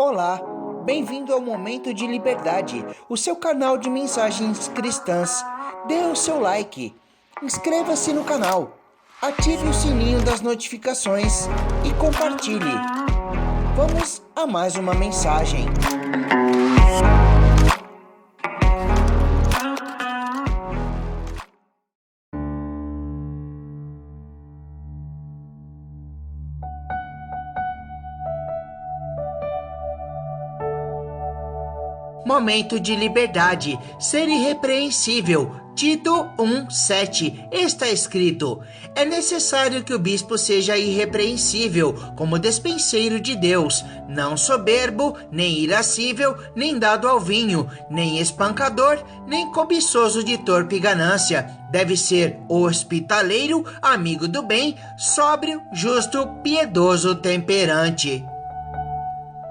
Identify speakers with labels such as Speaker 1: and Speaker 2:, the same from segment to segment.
Speaker 1: Olá, bem-vindo ao Momento de Liberdade, o seu canal de mensagens cristãs. Dê o seu like, inscreva-se no canal, ative o sininho das notificações e compartilhe. Vamos a mais uma mensagem. Momento de liberdade, ser irrepreensível. Tito 1:7 está escrito: é necessário que o bispo seja irrepreensível, como despenseiro de Deus, não soberbo, nem irascível, nem dado ao vinho, nem espancador, nem cobiçoso de torpe ganância. Deve ser hospitaleiro, amigo do bem, sóbrio, justo, piedoso, temperante.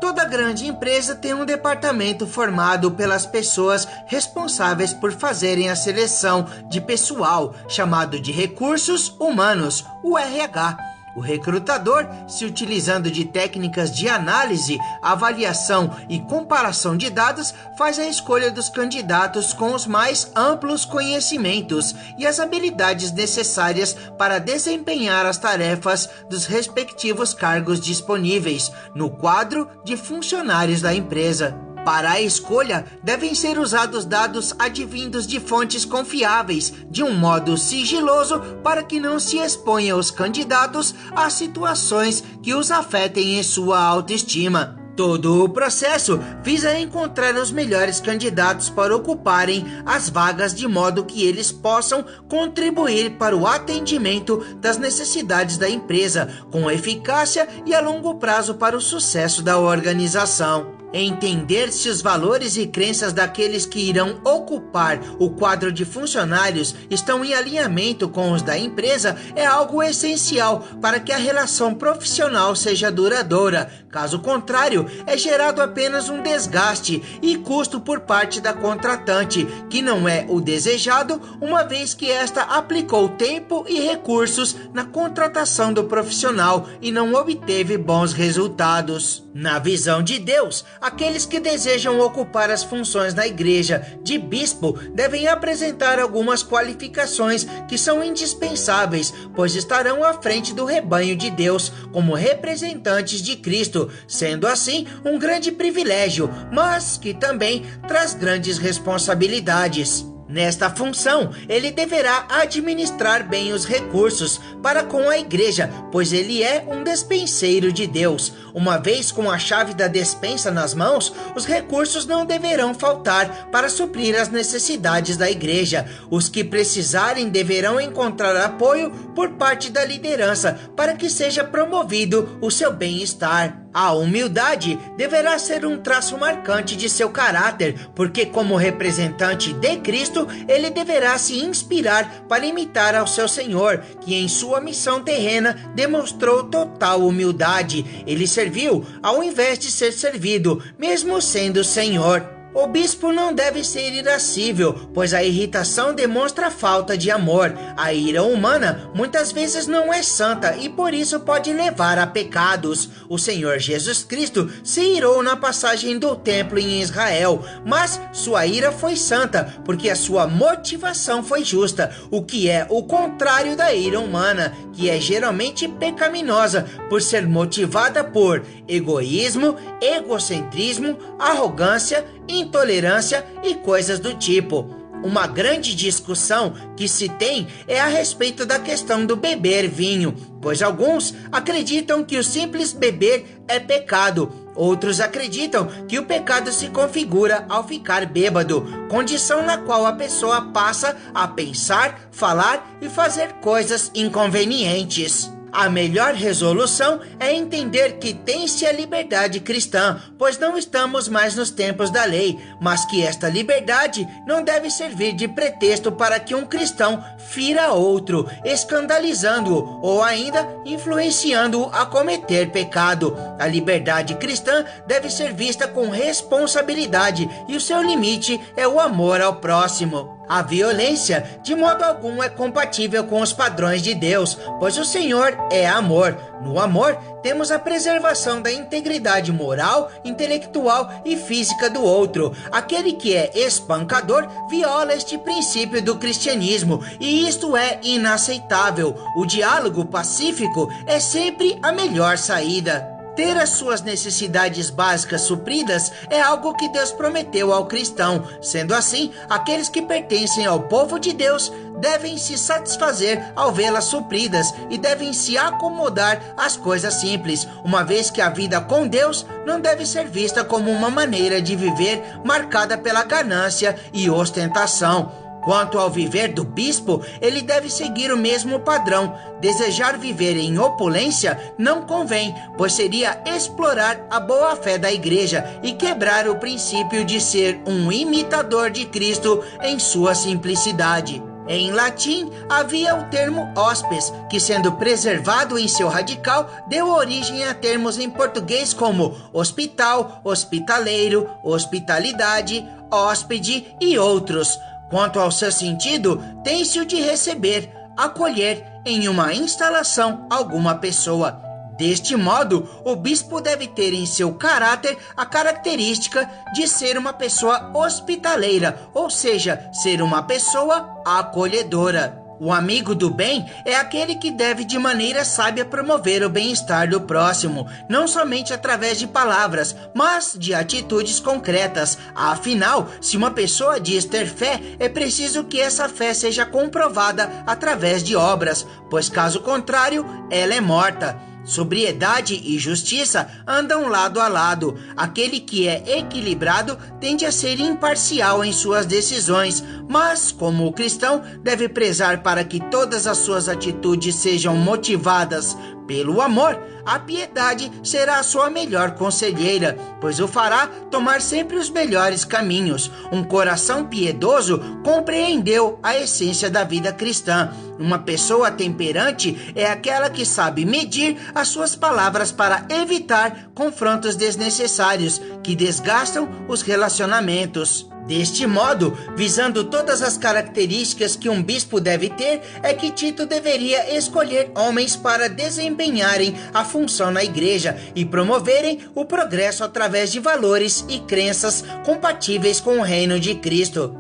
Speaker 1: Toda grande empresa tem um departamento formado pelas pessoas responsáveis por fazerem a seleção de pessoal, chamado de recursos humanos, o RH. O recrutador, se utilizando de técnicas de análise, avaliação e comparação de dados, faz a escolha dos candidatos com os mais amplos conhecimentos e as habilidades necessárias para desempenhar as tarefas dos respectivos cargos disponíveis no quadro de funcionários da empresa. Para a escolha, devem ser usados dados advindos de fontes confiáveis, de um modo sigiloso, para que não se exponha os candidatos a situações que os afetem em sua autoestima. Todo o processo visa encontrar os melhores candidatos para ocuparem as vagas de modo que eles possam contribuir para o atendimento das necessidades da empresa, com eficácia e a longo prazo para o sucesso da organização. Entender se os valores e crenças daqueles que irão ocupar o quadro de funcionários estão em alinhamento com os da empresa é algo essencial para que a relação profissional seja duradoura. Caso contrário, é gerado apenas um desgaste e custo por parte da contratante, que não é o desejado, uma vez que esta aplicou tempo e recursos na contratação do profissional e não obteve bons resultados. Na visão de Deus, aqueles que desejam ocupar as funções na igreja de bispo devem apresentar algumas qualificações que são indispensáveis, pois estarão à frente do rebanho de Deus como representantes de Cristo, sendo assim um grande privilégio, mas que também traz grandes responsabilidades. Nesta função, ele deverá administrar bem os recursos para com a igreja, pois ele é um despenseiro de Deus. Uma vez com a chave da despensa nas mãos, os recursos não deverão faltar para suprir as necessidades da igreja. Os que precisarem deverão encontrar apoio por parte da liderança para que seja promovido o seu bem-estar. A humildade deverá ser um traço marcante de seu caráter, porque como representante de Cristo, ele deverá se inspirar para imitar ao seu Senhor, que em sua missão terrena demonstrou total humildade. Ele serviu ao invés de ser servido, mesmo sendo Senhor. O bispo não deve ser irascível, pois a irritação demonstra falta de amor. A ira humana muitas vezes não é santa e por isso pode levar a pecados. O Senhor Jesus Cristo se irou na passagem do templo em Israel, mas sua ira foi santa, porque a sua motivação foi justa, o que é o contrário da ira humana, que é geralmente pecaminosa, por ser motivada por egoísmo, egocentrismo, arrogância, intolerância e coisas do tipo. Uma grande discussão que se tem é a respeito da questão do beber vinho, pois alguns acreditam que o simples beber é pecado. Outros acreditam que o pecado se configura ao ficar bêbado, condição na qual a pessoa passa a pensar, falar e fazer coisas inconvenientes. A melhor resolução é entender que tem-se a liberdade cristã, pois não estamos mais nos tempos da lei, mas que esta liberdade não deve servir de pretexto para que um cristão fira outro, escandalizando-o ou ainda influenciando-o a cometer pecado. A liberdade cristã deve ser vista com responsabilidade e o seu limite é o amor ao próximo. A violência, de modo algum, é compatível com os padrões de Deus, pois o Senhor é amor. No amor, temos a preservação da integridade moral, intelectual e física do outro. Aquele que é espancador viola este princípio do cristianismo, e isto é inaceitável. O diálogo pacífico é sempre a melhor saída. Ter as suas necessidades básicas supridas é algo que Deus prometeu ao cristão. Sendo assim, aqueles que pertencem ao povo de Deus devem se satisfazer ao vê-las supridas e devem se acomodar às coisas simples, uma vez que a vida com Deus não deve ser vista como uma maneira de viver marcada pela ganância e ostentação. Quanto ao viver do bispo, ele deve seguir o mesmo padrão. Desejar viver em opulência não convém, pois seria explorar a boa-fé da igreja e quebrar o princípio de ser um imitador de Cristo em sua simplicidade. Em latim, havia o termo hospes, que, sendo preservado em seu radical, deu origem a termos em português como hospital, hospitaleiro, hospitalidade, hóspede e outros. Quanto ao seu sentido, tem-se o de receber, acolher em uma instalação alguma pessoa. Deste modo, o bispo deve ter em seu caráter a característica de ser uma pessoa hospitaleira, ou seja, ser uma pessoa acolhedora. O amigo do bem é aquele que deve de maneira sábia promover o bem-estar do próximo, não somente através de palavras, mas de atitudes concretas. Afinal, se uma pessoa diz ter fé, é preciso que essa fé seja comprovada através de obras, pois caso contrário, ela é morta. Sobriedade e justiça andam lado a lado. Aquele que é equilibrado tende a ser imparcial em suas decisões, mas, como o cristão, deve prezar para que todas as suas atitudes sejam motivadas pelo amor. A piedade será a sua melhor conselheira, pois o fará tomar sempre os melhores caminhos. Um coração piedoso compreendeu a essência da vida cristã. Uma pessoa temperante é aquela que sabe medir as suas palavras para evitar confrontos desnecessários que desgastam os relacionamentos. Deste modo, visando todas as características que um bispo deve ter, é que Tito deveria escolher homens para desempenharem a função na igreja e promoverem o progresso através de valores e crenças compatíveis com o reino de Cristo.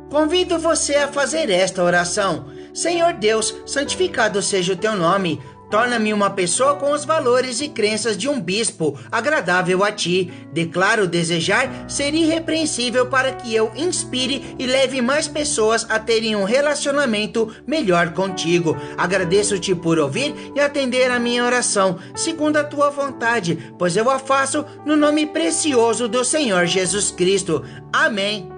Speaker 1: Convido você a fazer esta oração. Senhor Deus, santificado seja o teu nome. Torna-me uma pessoa com os valores e crenças de um bispo, agradável a ti. Declaro desejar ser irrepreensível para que eu inspire e leve mais pessoas a terem um relacionamento melhor contigo. Agradeço-te por ouvir e atender a minha oração, segundo a tua vontade, pois eu a faço no nome precioso do Senhor Jesus Cristo. Amém.